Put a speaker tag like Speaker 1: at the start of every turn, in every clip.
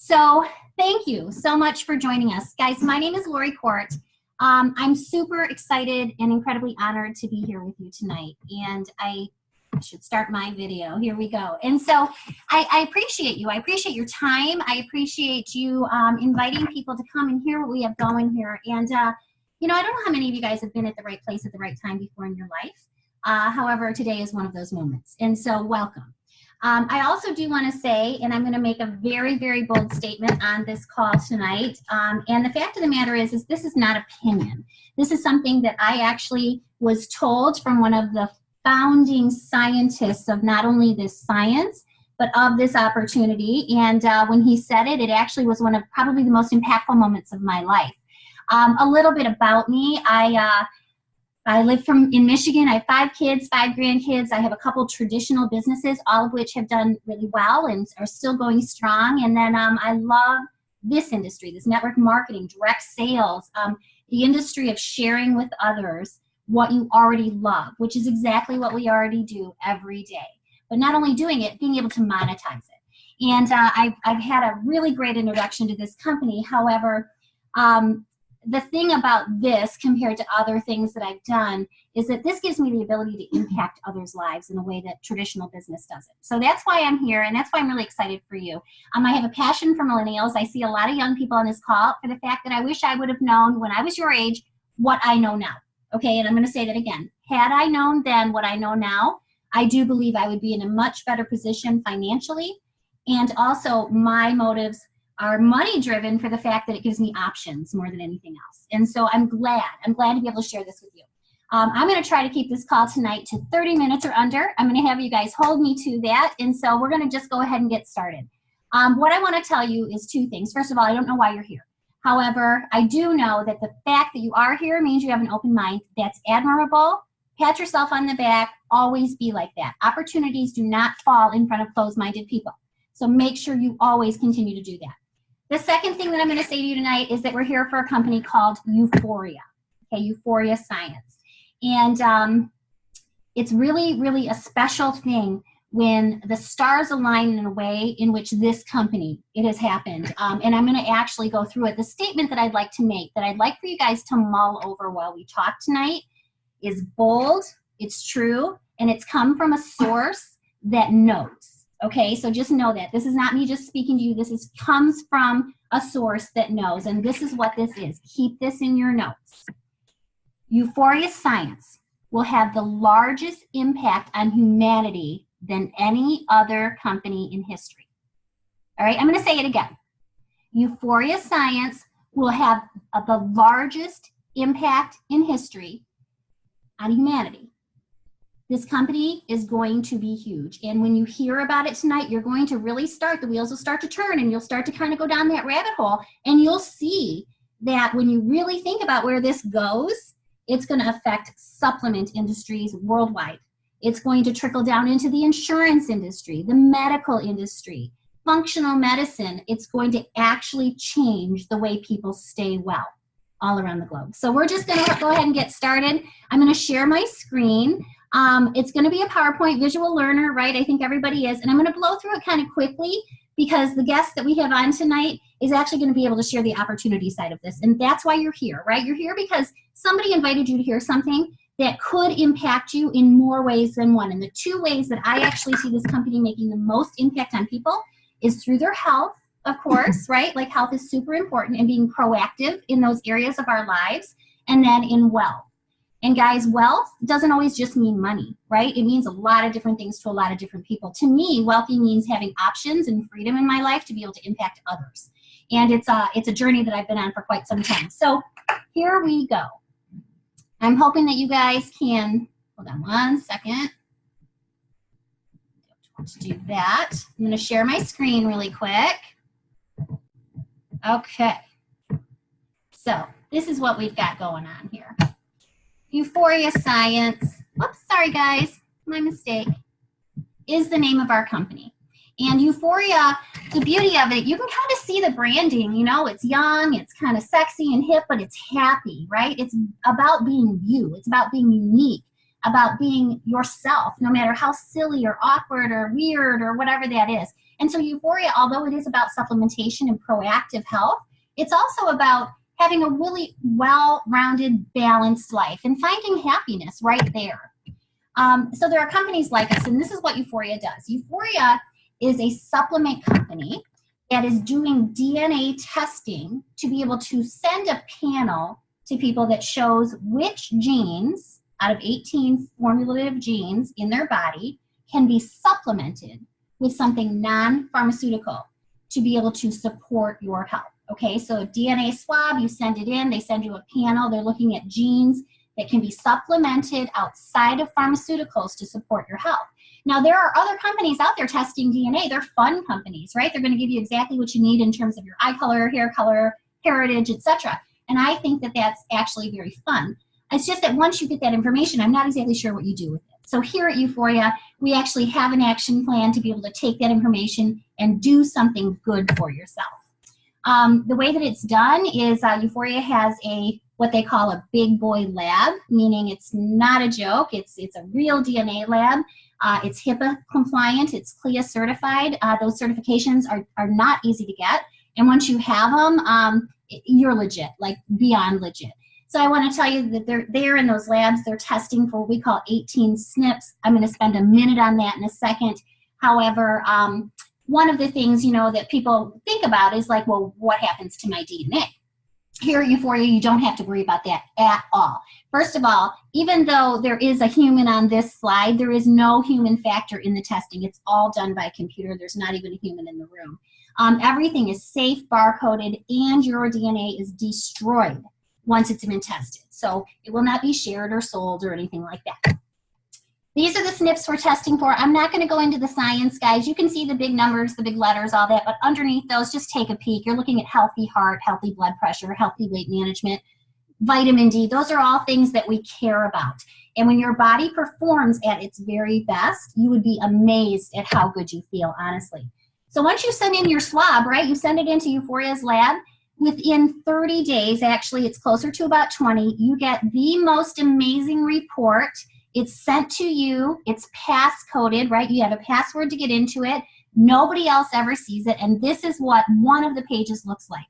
Speaker 1: So thank you so much for joining us. Guys, my name is Laurie Kort. I'm super excited and incredibly honored to be here with you tonight. And I should start my video. Here we go. And so I appreciate you. I appreciate your time. I appreciate you inviting people to come and hear what we have going here. And, you know, I don't know how many of you guys have been at the right place at the right time before in your life. However, today is one of those moments. And so welcome. I also do want to say, and I'm going to make a very, very bold statement on this call tonight. And the fact of the matter is this is not opinion. This is something that I actually was told from one of the founding scientists of not only this science, but of this opportunity. And when he said it, it actually was one of probably the most impactful moments of my life. A little bit about me. I live in Michigan. I have 5 kids, 5 grandkids. I have a couple traditional businesses, all of which have done really well and are still going strong. And then I love this industry, this network marketing, direct sales, the industry of sharing with others what you already love, which is exactly what we already do every day. But not only doing it, being able to monetize it. And I've had a really great introduction to this company. However, the thing about this compared to other things that I've done is that this gives me the ability to impact others' lives in a way that traditional business doesn't. So that's why I'm here, and that's why I'm really excited for you. I have a passion for millennials. I see a lot of young people on this call for the fact that I wish I would have known when I was your age what I know now. Okay, and I'm going to say that again. Had I known then what I know now, I do believe I would be in a much better position financially, and also my motives are money driven for the fact that it gives me options more than anything else. And so I'm glad to be able to share this with you. I'm going to try to keep this call tonight to 30 minutes or under. I'm going to have you guys hold me to that. And so we're going to just go ahead and get started. What I want to tell you is 2 things. First of all, I don't know why you're here. However, I do know that the fact that you are here means you have an open mind. That's admirable. Pat yourself on the back. Always be like that. Opportunities do not fall in front of closed-minded people. So make sure you always continue to do that. The second thing that I'm going to say to you tonight is that we're here for a company called Uforia, okay, Uforia Science. And it's really, really a special thing when the stars align in a way in which this company, it has happened. And I'm going to actually go through it. The statement that I'd like to make, that I'd like for you guys to mull over while we talk tonight is bold, it's true, and it's come from a source that knows. Okay, so just know that. This is not me just speaking to you. This comes from a source that knows, and this is what this is. Keep this in your notes. Uforia Science will have the largest impact on humanity than any other company in history. All right, I'm going to say it again. Uforia Science will have the largest impact in history on humanity. This company is going to be huge. And when you hear about it tonight, you're going to really the wheels will start to turn, and you'll start to kind of go down that rabbit hole. And you'll see that when you really think about where this goes, it's going to affect supplement industries worldwide. It's going to trickle down into the insurance industry, the medical industry, functional medicine. It's going to actually change the way people stay well all around the globe. So we're just going to go ahead and get started. I'm going to share my screen. It's going to be a PowerPoint visual learner, right? I think everybody is. And I'm going to blow through it kind of quickly because the guest that we have on tonight is actually going to be able to share the opportunity side of this. And that's why you're here, right? You're here because somebody invited you to hear something that could impact you in more ways than one. And the 2 ways that I actually see this company making the most impact on people is through their health, of course, right? Like health is super important, and being proactive in those areas of our lives, and then in wealth. And guys, wealth doesn't always just mean money, right? It means a lot of different things to a lot of different people. To me, wealthy means having options and freedom in my life to be able to impact others. And it's a journey that I've been on for quite some time. So here we go. I'm hoping that you guys can, hold on one second. Don't want to do that. I'm going to share my screen really quick. Okay. So this is what we've got going on here. Uforia Science, whoops, sorry guys, my mistake, is the name of our company. And Uforia, the beauty of it, you can kind of see the branding, you know, it's young, it's kind of sexy and hip, but it's happy, right? It's about being you, it's about being unique, about being yourself, no matter how silly or awkward or weird or whatever that is. And so Uforia, although it is about supplementation and proactive health, it's also about having a really well-rounded, balanced life and finding happiness right there. So there are companies like us, and this is what Uforia does. Uforia is a supplement company that is doing DNA testing to be able to send a panel to people that shows which genes out of 18 formulative genes in their body can be supplemented with something non-pharmaceutical to be able to support your health. Okay, so a DNA swab, you send it in, they send you a panel, they're looking at genes that can be supplemented outside of pharmaceuticals to support your health. Now, there are other companies out there testing DNA. They're fun companies, right? They're going to give you exactly what you need in terms of your eye color, hair color, heritage, etc. And I think that that's actually very fun. It's just that once you get that information, I'm not exactly sure what you do with it. So here at Uforia, we actually have an action plan to be able to take that information and do something good for yourself. The way that it's done is Uforia has what they call a big boy lab, meaning it's not a joke. It's a real DNA lab. It's HIPAA compliant. It's CLIA certified. Those certifications are not easy to get. And once you have them, you're legit, like beyond legit. So I want to tell you that they're there in those labs. They're testing for what we call 18 SNPs. I'm going to spend a minute on that in a second. However, one of the things, that people think about is like, well, what happens to my DNA? Here at Uforia, you don't have to worry about that at all. First of all, even though there is a human on this slide, there is no human factor in the testing. It's all done by computer. There's not even a human in the room. Everything is safe, barcoded, and your DNA is destroyed once it's been tested. So it will not be shared or sold or anything like that. These are the SNPs we're testing for. I'm not going to go into the science, guys. You can see the big numbers, the big letters, all that, but underneath those, just take a peek. You're looking at healthy heart, healthy blood pressure, healthy weight management, vitamin D. Those are all things that we care about. And when your body performs at its very best, you would be amazed at how good you feel, honestly. So once you send in your swab, right, you send it into Uforia's lab, within 30 days, actually it's closer to about 20, you get the most amazing report. It's sent to you, it's pass-coded, right? You have a password to get into it. Nobody else ever sees it, and this is what one of the pages looks like.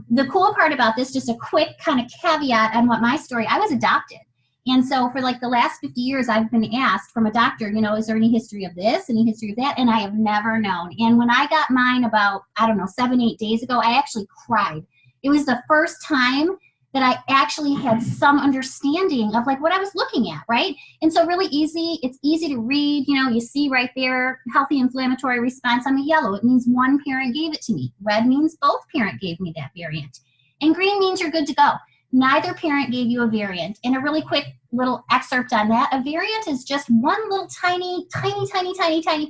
Speaker 1: The cool part about this, just a quick kind of caveat on what my story, I was adopted. And so for like the last 50 years, I've been asked from a doctor, is there any history of this, any history of that? And I have never known. And when I got mine about, 7-8 days ago, I actually cried. It was the first time that I actually had some understanding of like what I was looking at, right? And so really easy, it's easy to read, you see right there, healthy inflammatory response on the yellow. It means one parent gave it to me. Red means both parent gave me that variant. And green means you're good to go. Neither parent gave you a variant. And a really quick little excerpt on that, a variant is just one little tiny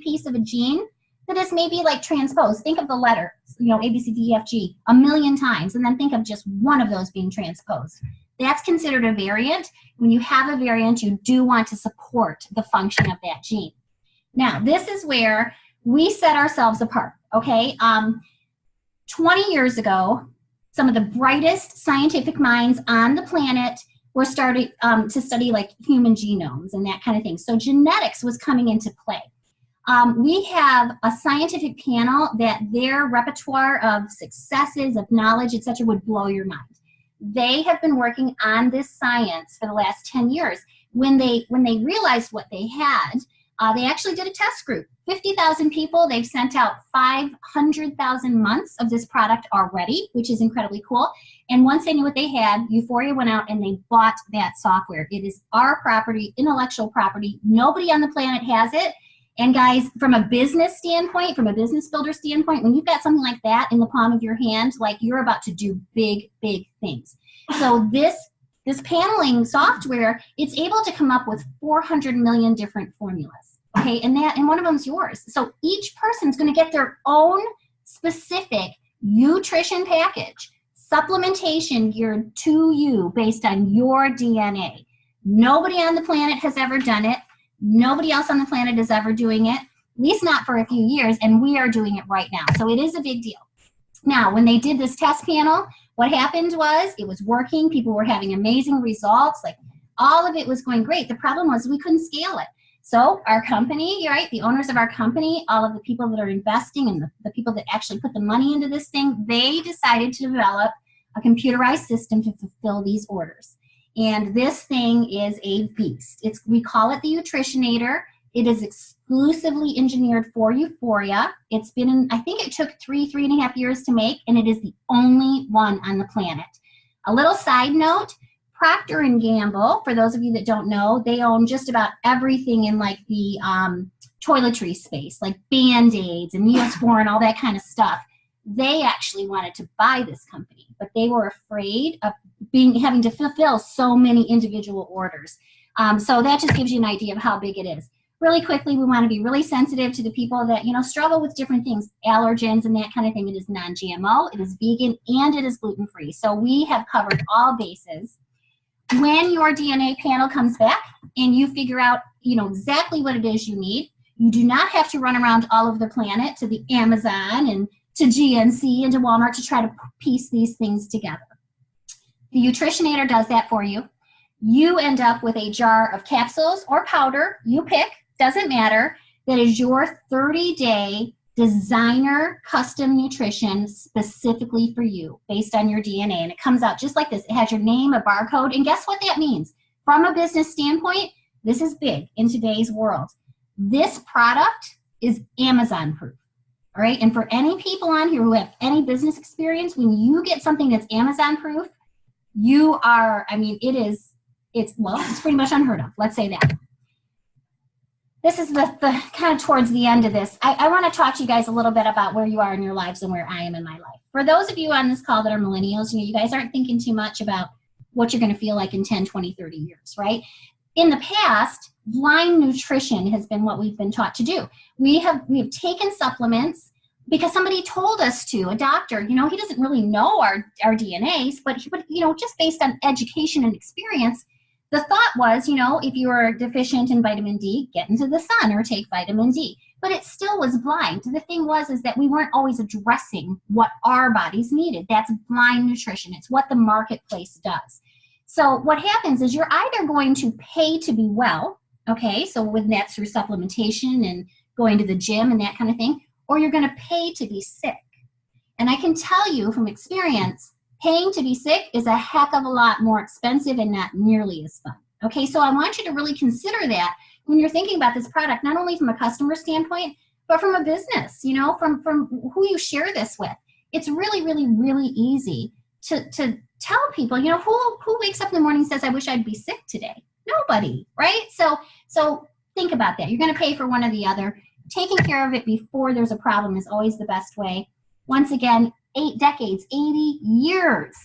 Speaker 1: piece of a gene that is maybe like transposed. Think of the letter, A, B, C, D, E, F, G, 1,000,000 times, and then think of just one of those being transposed. That's considered a variant. When you have a variant, you do want to support the function of that gene. Now, this is where we set ourselves apart, okay? 20 years ago, some of the brightest scientific minds on the planet were starting to study like human genomes and that kind of thing. So genetics was coming into play. We have a scientific panel that their repertoire of successes, of knowledge, etc., would blow your mind. They have been working on this science for the last 10 years. When they realized what they had, they actually did a test group. 50,000 people, they've sent out 500,000 months of this product already, which is incredibly cool. And once they knew what they had, Uforia went out and they bought that software. It is our property, intellectual property. Nobody on the planet has it. And guys, from a business standpoint, from a business builder standpoint, when you've got something like that in the palm of your hand, like you're about to do big, big things. So this paneling software, it's able to come up with 400 million different formulas. Okay, and one of them is yours. So each person's going to get their own specific nutrition package, supplementation geared to you based on your DNA. Nobody on the planet has ever done it. Nobody else on the planet is ever doing it, at least not for a few years, and we are doing it right now. So it is a big deal. Now, when they did this test panel, what happened was it was working. People were having amazing results. Like all of it was going great. The problem was we couldn't scale it. So our company, right, the owners of our company, all of the people that are investing and the people that actually put the money into this thing, they decided to develop a computerized system to fulfill these orders. And this thing is a beast. We call it the Utrishinator. It is exclusively engineered for Uforia. It's been in, I think it took 3.5 years to make, and it is the only one on the planet. A little side note, Procter & Gamble, for those of you that don't know, they own just about everything in like the toiletry space, like Band-Aids and Neosporin, all that kind of stuff. They actually wanted to buy this company, but they were afraid of having to fulfill so many individual orders. So that just gives you an idea of how big it is. Really quickly, we want to be really sensitive to the people that, you know, struggle with different things, allergens and that kind of thing. It is non-GMO, it is vegan, and it is gluten-free. So we have covered all bases. When your DNA panel comes back and you figure out, you know, exactly what it is you need, you do not have to run around all over the planet to the Amazon and to GNC and to Walmart to try to piece these things together. The Utrishinator does that for you. You end up with a jar of capsules or powder, you pick, doesn't matter, that is your 30-day designer custom nutrition specifically for you based on your DNA. And it comes out just like this. It has your name, a barcode, and guess what that means? From a business standpoint, this is big in today's world. This product is Amazon proof. All right, and for any people on here who have any business experience, when you get something that's Amazon proof, you are, I mean, it's pretty much unheard of. Let's say that. This is the kind of towards the end of this. I want to talk to you guys a little bit about where you are in your lives and where I am in my life. For those of you on this call that are millennials, you know, you guys aren't thinking too much about what you're going to feel like in 10, 20, 30 years, right? In the past, blind nutrition has been what we've been taught to do. We have taken supplements because somebody told us to, a doctor, you know, he doesn't really know our DNAs, but you know, just based on education and experience, the thought was, you know, if you were deficient in vitamin D, get into the sun or take vitamin D. But it still was blind. The thing is that we weren't always addressing what our bodies needed. That's blind nutrition. It's what the marketplace does. So what happens is you're either going to pay to be well, okay, so when that's through supplementation and going to the gym and that kind of thing, or you're going to pay to be sick. And I can tell you from experience, paying to be sick is a heck of a lot more expensive and not nearly as fun. Okay, so I want you to really consider that when you're thinking about this product, not only from a customer standpoint, but from a business, you know, from who you share this with. It's really, really, really easy to tell people, you know, who wakes up in the morning and says, I wish I'd be sick today? Nobody, right? So think about that. You're going to pay for one or the other. Taking care of it before there's a problem is always the best way. Once again, 8 decades, 80 years,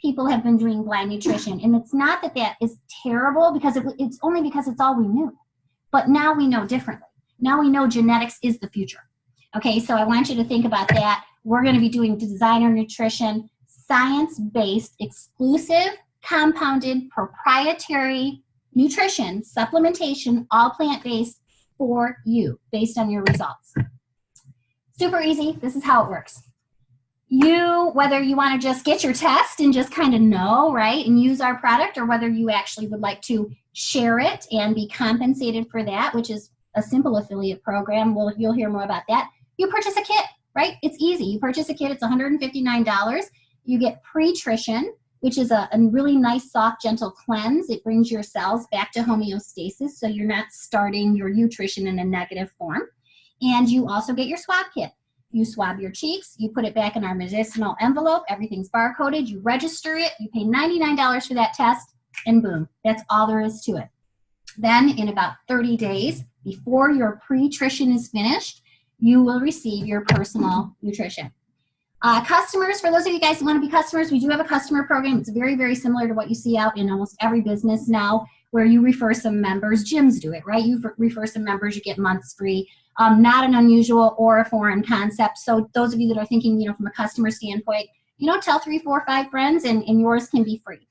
Speaker 1: people have been doing blind nutrition. And it's not that that is terrible, because it's only because it's all we knew. But now we know differently. Now we know genetics is the future. Okay, so I want you to think about that. We're going to be doing designer nutrition, science-based, exclusive, compounded, proprietary nutrition, supplementation, all plant-based for you, based on your results. Super easy. This is how it works. Whether you want to just get your test and just kind of know, right, and use our product, or whether you actually would like to share it and be compensated for that, which is a simple affiliate program. You'll hear more about that. You purchase a kit, right? It's easy. You purchase a kit. It's $159. You get pre-trition, which is a really nice, soft, gentle cleanse. It brings your cells back to homeostasis, so you're not starting your nutrition in a negative form. And you also get your swab kit. You swab your cheeks, you put it back in our medicinal envelope, everything's barcoded, you register it, you pay $99 for that test, and boom, that's all there is to it. Then in about 30 days, before your pre-trition is finished, you will receive your personal nutrition. Customers, for those of you guys who want to be customers, we do have a customer program. It's very, very similar to what you see out in almost every business now, where you refer some members. Gyms do it, right? You refer some members, you get months free. Not an unusual or a foreign concept. So those of you that are thinking, you know, from a customer standpoint, you know, tell 3, 4, 5 friends, and yours can be free.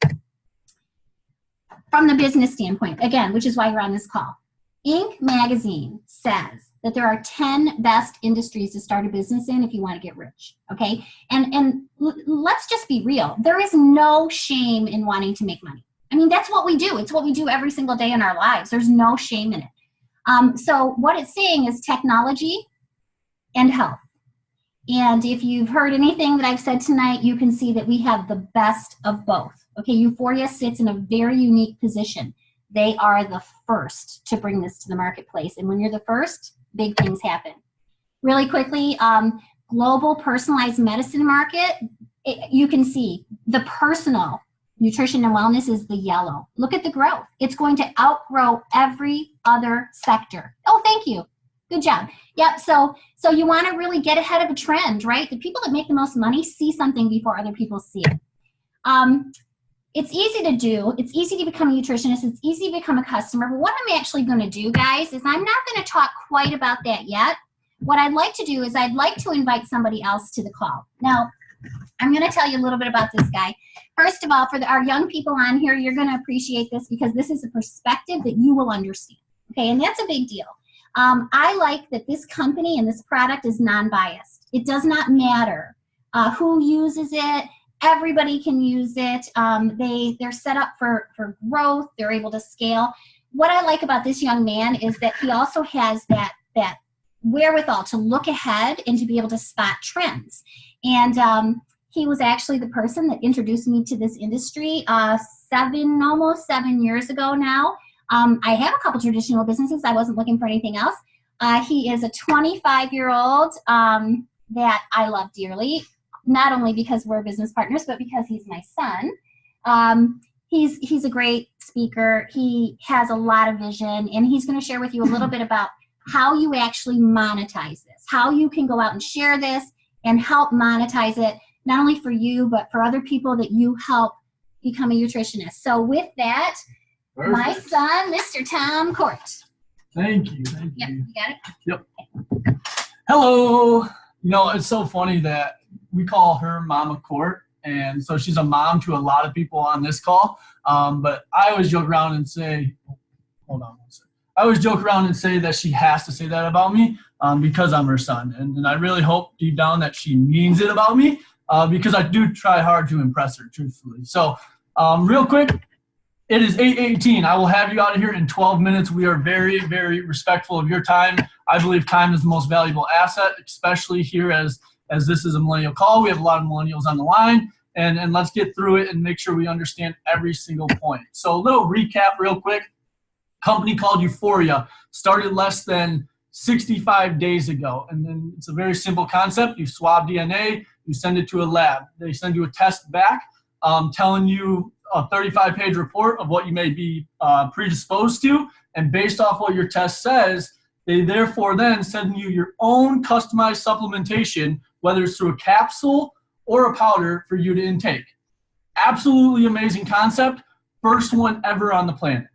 Speaker 1: From the business standpoint, again, which is why you're on this call, Inc. magazine says that there are 10 best industries to start a business in if you want to get rich, okay? And let's just be real. There is no shame in wanting to make money. I mean, that's what we do. It's what we do every single day in our lives. There's no shame in it. So what it's saying is technology and health. And if you've heard anything that I've said tonight, you can see that we have the best of both. Okay, Uforia sits in a very unique position. They are the first to bring this to the marketplace. And when you're the first, big things happen. Really quickly, global personalized medicine market, you can see the personal nutrition and wellness is the yellow. Look at the growth. It's going to outgrow every other sector. Oh, thank you. Good job. Yep, so you want to really get ahead of a trend, right? The people that make the most money see something before other people see it. It's easy to do. It's easy to become a nutritionist. It's easy to become a customer. But what I'm actually going to do, guys, is I'm not going to talk quite about that yet. What I'd like to do is I'd like to invite somebody else to the call. Now, I'm going to tell you a little bit about this guy. First of all, for our young people on here, you're going to appreciate this because this is a perspective that you will understand. Okay, and that's a big deal. I like that this company and this product is non-biased. It does not matter who uses it. Everybody can use it. They're set up for growth. They're able to scale. What I like about this young man is that he also has that wherewithal to look ahead and to be able to spot trends. And he was actually the person that introduced me to this industry almost 7 years ago now. I have a couple traditional businesses. I wasn't looking for anything else. He is a 25-year-old that I love dearly, not only because we're business partners, but because he's my son. He's a great speaker. He has a lot of vision, and he's going to share with you a little bit about how you actually monetize this, how you can go out and share this and help monetize it, not only for you, but for other people that you help become a nutritionist. So with that, perfect. My son, Mr. Tom Kort.
Speaker 2: Thank you. Thank
Speaker 1: you. You got it?
Speaker 2: Yep. Hello. You know, it's so funny that we call her Mama Kort, and so she's a mom to a lot of people on this call. But I always joke around and say, hold on one second. I always joke around and say that she has to say that about me because I'm her son. And I really hope deep down that she means it about me because I do try hard to impress her, truthfully. So real quick, it is 8:18. I will have you out of here in 12 minutes. We are very, very respectful of your time. I believe time is the most valuable asset, especially here as this is a millennial call. We have a lot of millennials on the line. And let's get through it and make sure we understand every single point. So a little recap real quick. Company called Uforia, started less than 65 days ago. And then it's a very simple concept. You swab DNA, you send it to a lab. They send you a test back telling you a 35-page report of what you may be predisposed to. And based off what your test says, they therefore then send you your own customized supplementation, whether it's through a capsule or a powder for you to intake. Absolutely amazing concept. First one ever on the planet,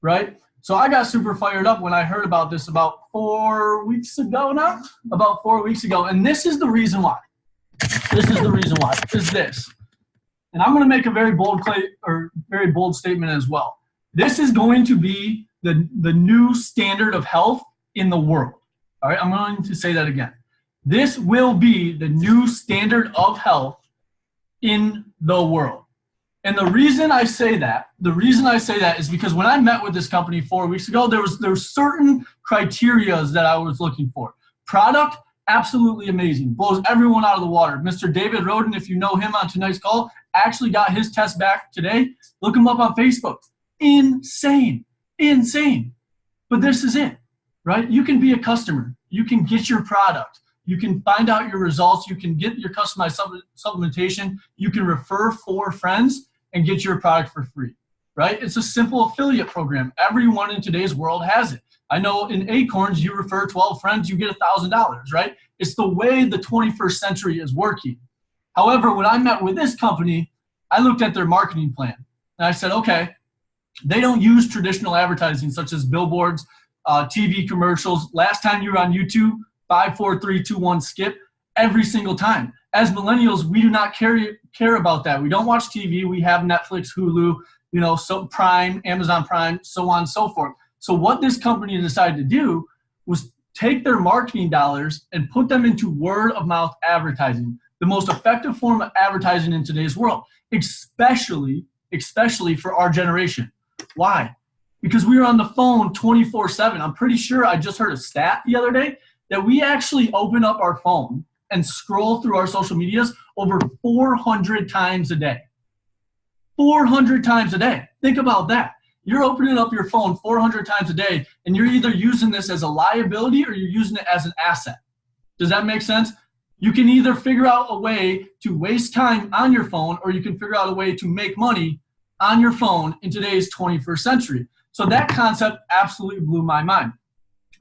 Speaker 2: right? So I got super fired up when I heard about this about 4 weeks ago now, about 4 weeks ago. And this is the reason why. This is the reason why, is this. And I'm going to make a very bold statement as well. This is going to be the new standard of health in the world. All right, I'm going to say that again. This will be the new standard of health in the world. And the reason I say that is because when I met with this company 4 weeks ago, there was certain criteria that I was looking for. Product, absolutely amazing, blows everyone out of the water. Mr. David Roden, if you know him on tonight's call, actually got his test back today. Look him up on Facebook. Insane. But this is it, right? You can be a customer. You can get your product. You can find out your results. You can get your customized supplementation. You can refer 4 friends and get your product for free, right? It's a simple affiliate program. Everyone in today's world has it. I know in Acorns, you refer 12 friends, you get $1,000, right? It's the way the 21st century is working. However, when I met with this company, I looked at their marketing plan and I said, okay, they don't use traditional advertising such as billboards, TV commercials. Last time you were on YouTube, 5, 4, 3, 2, 1, skip every single time. As millennials, we do not care about that. We don't watch TV. We have Netflix, Hulu, so Prime, Amazon Prime, so on and so forth. So what this company decided to do was take their marketing dollars and put them into word of mouth advertising, the most effective form of advertising in today's world, especially for our generation. Why? because we were on the phone 24/7. I'm pretty sure I just heard a stat the other day that we actually open up our phone and scroll through our social medias over 400 times a day. 400 times a day. Think about that. You're opening up your phone 400 times a day, and you're either using this as a liability or you're using it as an asset. Does that make sense? You can either figure out a way to waste time on your phone, or you can figure out a way to make money on your phone in today's 21st century. So that concept absolutely blew my mind.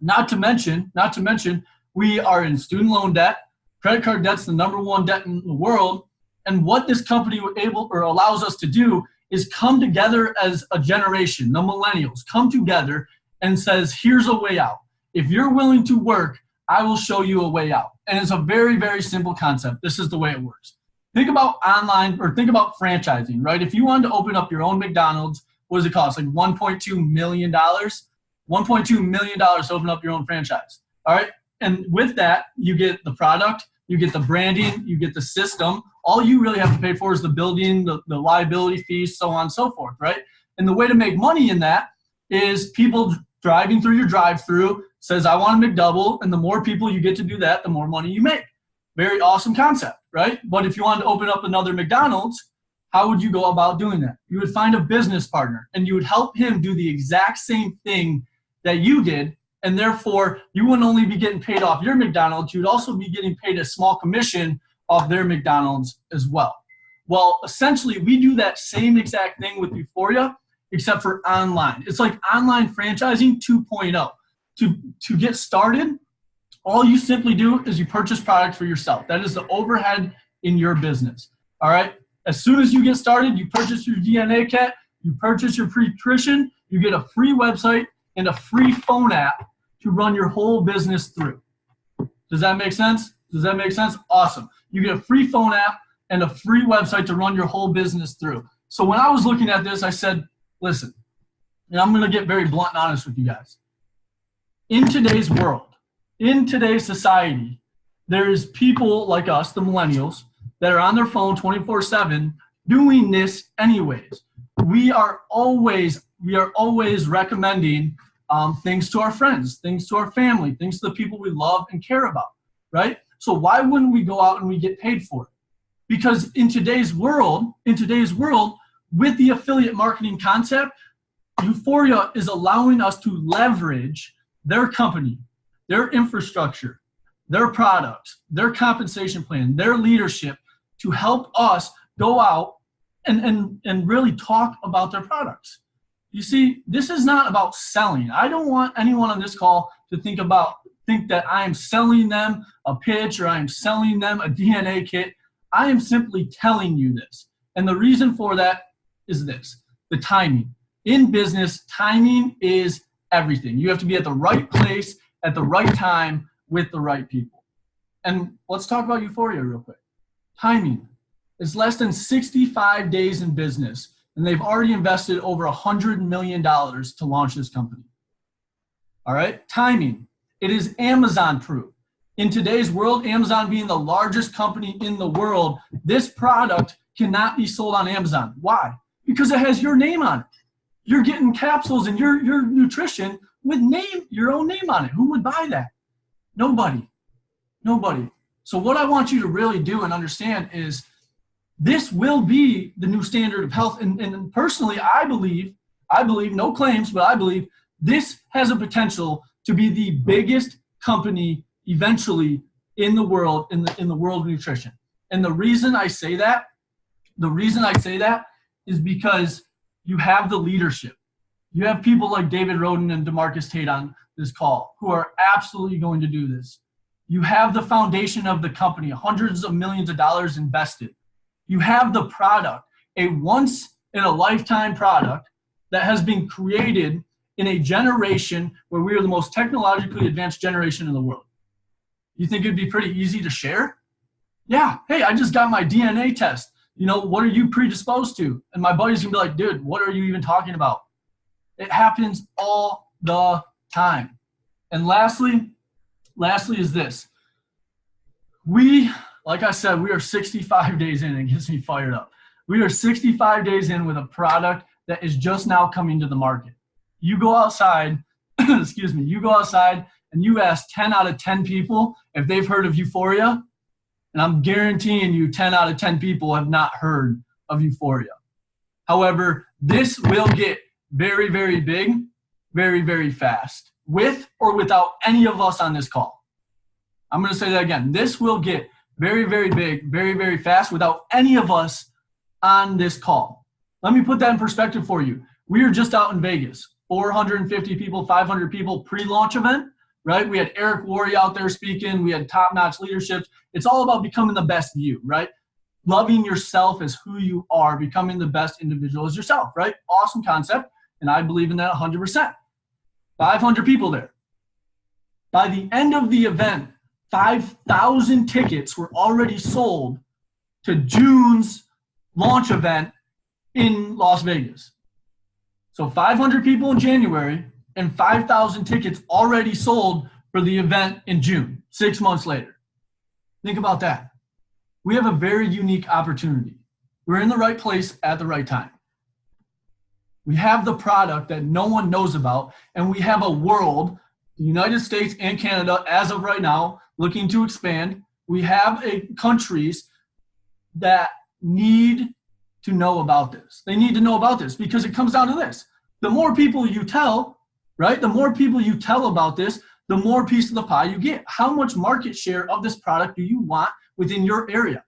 Speaker 2: Not to mention, we are in student loan debt. Credit card debt's the #1 debt in the world. And what this company allows us to do is come together as a generation, the millennials, come together and says, here's a way out. If you're willing to work, I will show you a way out. And it's a very, very simple concept. This is the way it works. Think about online, or think about franchising, right? If you wanted to open up your own McDonald's, what does it cost? Like $1.2 million? $1.2 million to open up your own franchise. All right. And with that, you get the product, you get the branding, you get the system. All you really have to pay for is the building, the liability fees, so on and so forth, right? And the way to make money in that is people driving through your drive-through says, I want a McDouble, and the more people you get to do that, the more money you make. Very awesome concept, right? But if you wanted to open up another McDonald's, how would you go about doing that? You would find a business partner, and you would help him do the exact same thing that you did, and therefore you wouldn't only be getting paid off your McDonald's, you'd also be getting paid a small commission off their McDonald's as well. Well, essentially, we do that same exact thing with Uforia, except for online. It's like online franchising 2.0. To get started, all you simply do is you purchase products for yourself. That is the overhead in your business, all right? As soon as you get started, you purchase your DNA kit, you purchase your nutrition, you get a free website and a free phone app to run your whole business through. Does that make sense? Does that make sense? Awesome. You get a free phone app and a free website to run your whole business through. So when I was looking at this, I said, listen, and I'm going to get very blunt and honest with you guys. In today's world, in today's society, there's people like us, the millennials, that are on their phone 24/7 doing this anyways. We are always recommending things to our friends, things to our family, things to the people we love and care about, right? So why wouldn't we go out and we get paid for it? Because in today's world, with the affiliate marketing concept, Uforia is allowing us to leverage their company, their infrastructure, their products, their compensation plan, their leadership to help us go out and really talk about their products. You see, this is not about selling. I don't want anyone on this call to think that I am selling them a pitch or I am selling them a DNA kit. I am simply telling you this. And the reason for that is this, the timing. In business, timing is everything. You have to be at the right place at the right time with the right people. And let's talk about Uforia real quick. Timing. It's less than 65 days in business, and they've already invested over $100 million to launch this company. All right, timing. It is Amazon proof. In today's world, Amazon being the largest company in the world, this product cannot be sold on Amazon. Why? Because it has your name on it. You're getting capsules and your nutrition with your own name on it. Who would buy that? Nobody. Nobody. So what I want you to really do and understand is this will be the new standard of health. And personally, I believe, no claims, but I believe this has a potential to be the biggest company eventually in the world, in the world of nutrition. And the reason I say that is because you have the leadership. You have people like David Roden and DeMarcus Tate on this call who are absolutely going to do this. You have the foundation of the company, hundreds of millions of dollars invested. You have the product, a once-in-a-lifetime product that has been created in a generation where we are the most technologically advanced generation in the world. You think it'd be pretty easy to share? Yeah. Hey, I just got my DNA test. You know, what are you predisposed to? And my buddy's gonna be like, dude, what are you even talking about? It happens all the time. And lastly is this. Like I said, we are 65 days in, and it gets me fired up. We are 65 days in with a product that is just now coming to the market. you go outside, excuse me, you go outside and you ask 10 out of 10 people if they've heard of Uforia, and I'm guaranteeing you 10 out of 10 people have not heard of Uforia. However, this will get very, very big, very, very fast, with or without any of us on this call. I'm going to say that again. This will get very, very big, very, very fast without any of us on this call. Let me put that in perspective for you. We were just out in Vegas, 450 people, 500 people pre-launch event, right? We had Eric Worre out there speaking. We had top-notch leadership. It's all about becoming the best you, right? Loving yourself as who you are, becoming the best individual as yourself, right? Awesome concept, and I believe in that 100%. 500 people there. By the end of the event, 5,000 tickets were already sold to June's launch event in Las Vegas. So 500 people in January and 5,000 tickets already sold for the event in June, 6 months later. Think about that. We have a very unique opportunity. We're in the right place at the right time. We have the product that no one knows about, and we have a world, the United States and Canada, as of right now, looking to expand. We have countries that need to know about this. They need to know about this because it comes down to this. The more people you tell, right, the more people you tell about this, the more piece of the pie you get. How much market share of this product do you want within your area?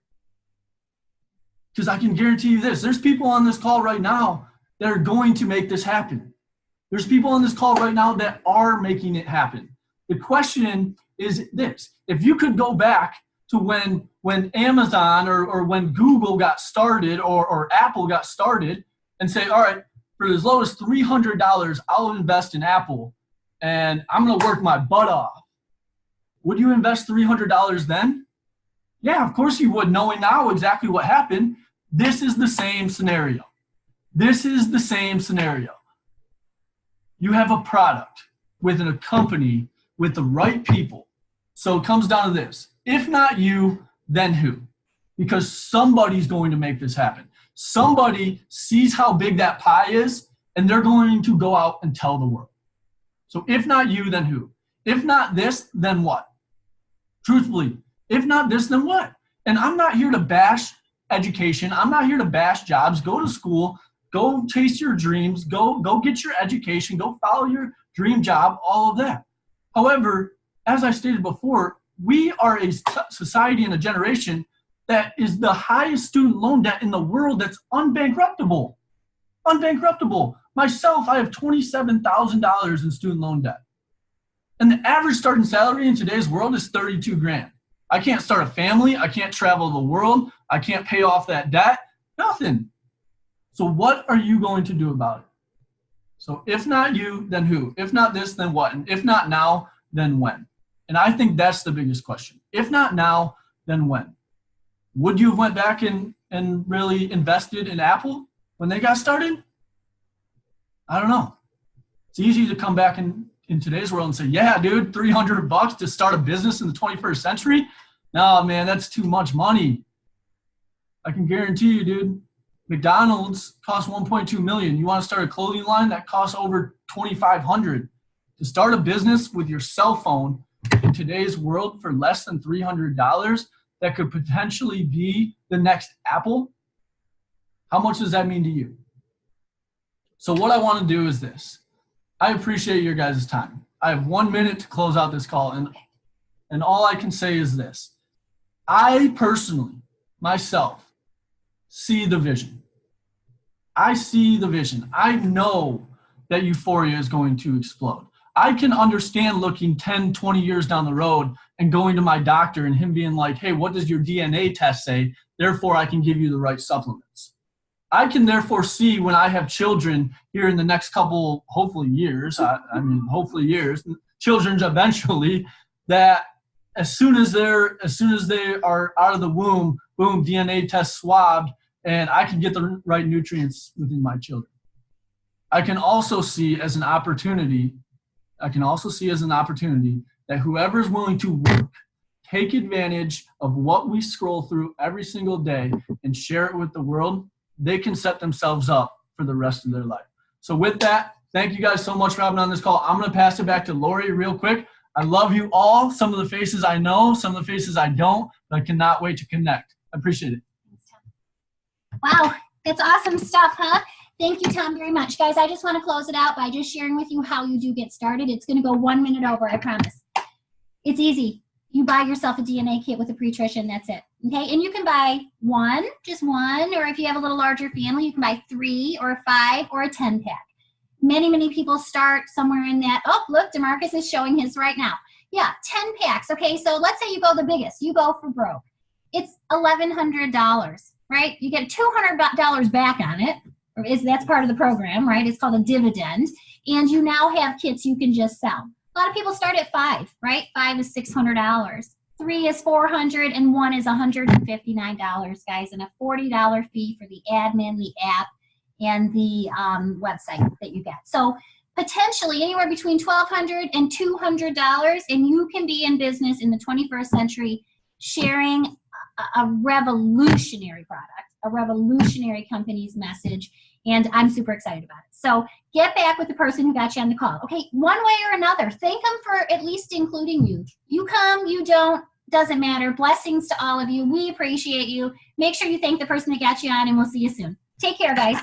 Speaker 2: Because I can guarantee you this. There's people on this call right now that are going to make this happen. There's people on this call right now that are making it happen. The question is this. If you could go back to when Amazon or when Google got started or Apple got started and say, all right, for as low as $300, I'll invest in Apple and I'm going to work my butt off. Would you invest $300 then? Yeah, of course you would, knowing now exactly what happened. This is the same scenario. This is the same scenario. You have a product within a company with the right people. So it comes down to this. If not you, then who? Because somebody's going to make this happen. Somebody sees how big that pie is, and they're going to go out and tell the world. So if not you, then who? If not this, then what? Truthfully, if not this, then what? And I'm not here to bash education. I'm not here to bash jobs. Go to school. Go chase your dreams. Go get your education. Go follow your dream job, all of that. However, as I stated before, we are a society and a generation that is the highest student loan debt in the world that's unbankruptable. Unbankruptable. Myself, I have $27,000 in student loan debt. And the average starting salary in today's world is $32,000. I can't start a family. I can't travel the world. I can't pay off that debt. Nothing. So what are you going to do about it? So if not you, then who? If not this, then what? And if not now, then when? And I think that's the biggest question. If not now, then when? Would you have went back and really invested in Apple when they got started? I don't know. It's easy to come back in today's world and say, yeah, dude, $300 to start a business in the 21st century? No, man, that's too much money. I can guarantee you, dude, McDonald's costs $1.2 million. You want to start a clothing line that costs over $2,500. To start a business with your cell phone in today's world for less than $300 that could potentially be the next Apple, how much does that mean to you? So what I want to do is this. I appreciate your guys' time. I have 1 minute to close out this call, and all I can say is this. I personally, myself, see the vision. I see the vision. I know that Uforia is going to explode. I can understand looking 10, 20 years down the road and going to my doctor and him being like, hey, what does your DNA test say? Therefore, I can give you the right supplements. I can therefore see when I have children here in the next couple, hopefully years, hopefully years, children eventually, that as soon as they are out of the womb, boom, DNA test swabbed, and I can get the right nutrients within my children. I can also see as an opportunity that whoever's willing to work, take advantage of what we scroll through every single day and share it with the world, they can set themselves up for the rest of their life. So with that, Thank you guys so much for having me on this call. I'm going to pass it back to Laurie real quick. I love you all. Some of the faces I know, some of the faces I don't, but I cannot wait to connect. I appreciate it.
Speaker 1: Wow, that's awesome stuff, huh? Thank you, Tom, very much. Guys, I just want to close it out by just sharing with you how you do get started. It's going to go 1 minute over, I promise. It's easy. You buy yourself a DNA kit with a pre-trition, that's it. Okay, and you can buy one, just one, or if you have a little larger family, you can buy 3 or 5 or a 10-pack. Many people start somewhere in that. Oh, look, DeMarcus is showing his right now. Yeah, 10 packs. Okay, so let's say you go the biggest. You go for broke. It's $1,100, right? You get $200 back on it. That's part of the program, right? It's called a dividend. And you now have kits you can just sell. A lot of people start at 5, right? 5 is $600. 3 is $400, and 1 is $159, guys, and a $40 fee for the admin, the app, and the website that you get. So potentially anywhere between $1,200 and $200, and you can be in business in the 21st century sharing a revolutionary product, a revolutionary company's message, and I'm super excited about it. So get back with the person who got you on the call. Okay, one way or another, thank them for at least including you. You come, you don't, doesn't matter. Blessings to all of you. We appreciate you. Make sure you thank the person that got you on, and we'll see you soon. Take care, guys.